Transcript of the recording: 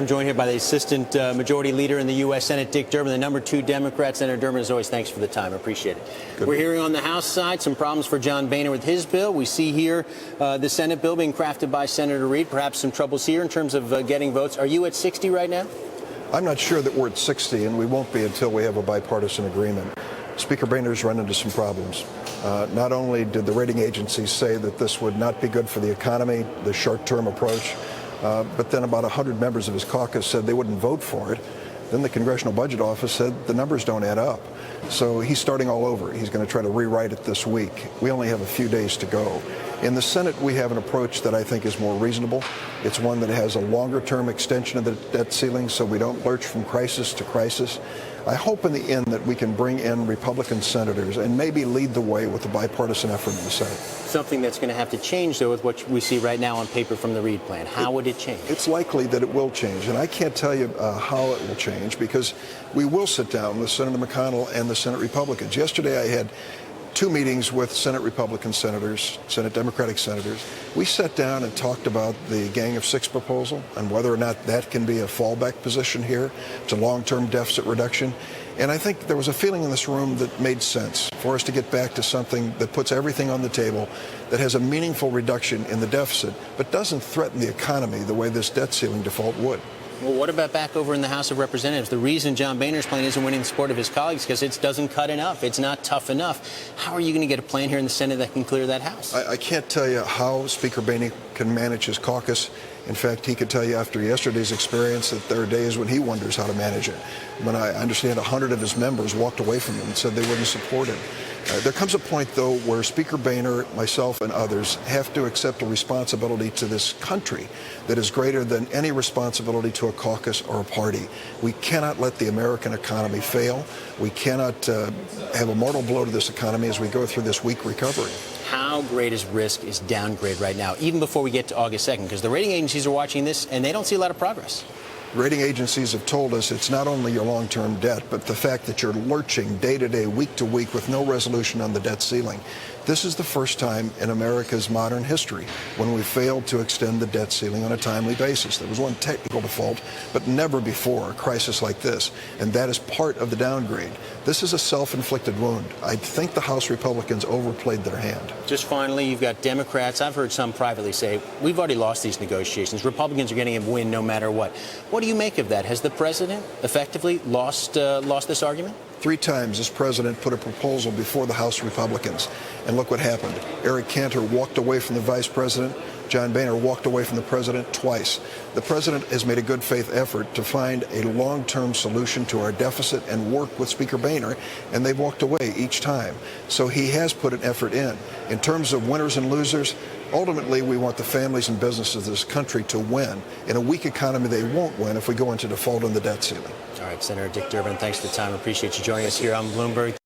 I'm joined here by the Assistant Majority Leader in the U.S. Senate, Dick Durbin, the number 2 Democrat. Senator Durbin, as always, thanks for the time. I appreciate it. We're hearing on the House side some problems for John Boehner with his bill. We see here the Senate bill being crafted by Senator Reid. Perhaps some troubles here in terms of getting votes. Are you at 60 right now? I'm not sure that we're at 60, and we won't be until we have a bipartisan agreement. Speaker Boehner's run into some problems. Not only did the rating agencies say that this would not be good for the economy, the short-term approach, but then about 100 members of his caucus said they wouldn't vote for it. Then the Congressional Budget Office said the numbers don't add up. So he's starting all over. He's going to try to rewrite it this week. We only have a few days to go. In the Senate, we have an approach that I think is more reasonable. It's one that has a longer-term extension of the debt ceiling so we don't lurch from crisis to crisis. I hope in the end that we can bring in Republican senators and maybe lead the way with a bipartisan effort in the Senate. Something that's going to have to change, though, with what we see right now on paper from the Reid plan. How would it change? It's likely that it will change, and I can't tell you how it will change because we will sit down with Senator McConnell and the Senate Republicans. Yesterday I had 2 meetings with Senate Republican senators, Senate Democratic senators. We sat down and talked about the Gang of 6 proposal and whether or not that can be a fallback position here to long-term deficit reduction. And I think there was a feeling in this room that made sense for us to get back to something that puts everything on the table, that has a meaningful reduction in the deficit, but doesn't threaten the economy the way this debt ceiling default would. Well, what about back over in the House of Representatives? The reason John Boehner's plan isn't winning the support of his colleagues is because it doesn't cut enough. It's not tough enough. How are you going to get a plan here in the Senate that can clear that House? I can't tell you how Speaker Boehner can manage his caucus. In fact, he could tell you after yesterday's experience that there are days when he wonders how to manage it. When I understand 100 of his members walked away from him and said they wouldn't support him. There comes a point, though, where Speaker Boehner, myself, and others have to accept a responsibility to this country that is greater than any responsibility to a caucus or a party. We cannot let the American economy fail. We cannot have a mortal blow to this economy as we go through this weak recovery. How great is risk is downgrade right now, even before we get to August 2nd? Because the rating agencies are watching this, and they don't see a lot of progress. Rating agencies have told us it's not only your long-term debt, but the fact that you're lurching day to day, week to week with no resolution on the debt ceiling. This is the first time in America's modern history when we failed to extend the debt ceiling on a timely basis. There was one technical default, but never before a crisis like this, and that is part of the downgrade. This is a self-inflicted wound. I think the House Republicans overplayed their hand. Just finally, you've got Democrats. I've heard some privately say, we've already lost these negotiations. Republicans are getting a win no matter what. What do you make of that? Has the president effectively lost this argument? 3 times this president put a proposal before the House Republicans, and look what happened. Eric Cantor walked away from the vice president. John Boehner walked away from the president twice. The president has made a good faith effort to find a long-term solution to our deficit and work with Speaker Boehner, and they've walked away each time. So he has put an effort in. In terms of winners and losers, ultimately we want the families and businesses of this country to win. In a weak economy, they won't win if we go into default on the debt ceiling. All right, Senator Dick Durbin, thanks for the time. I appreciate you joining us here on Bloomberg.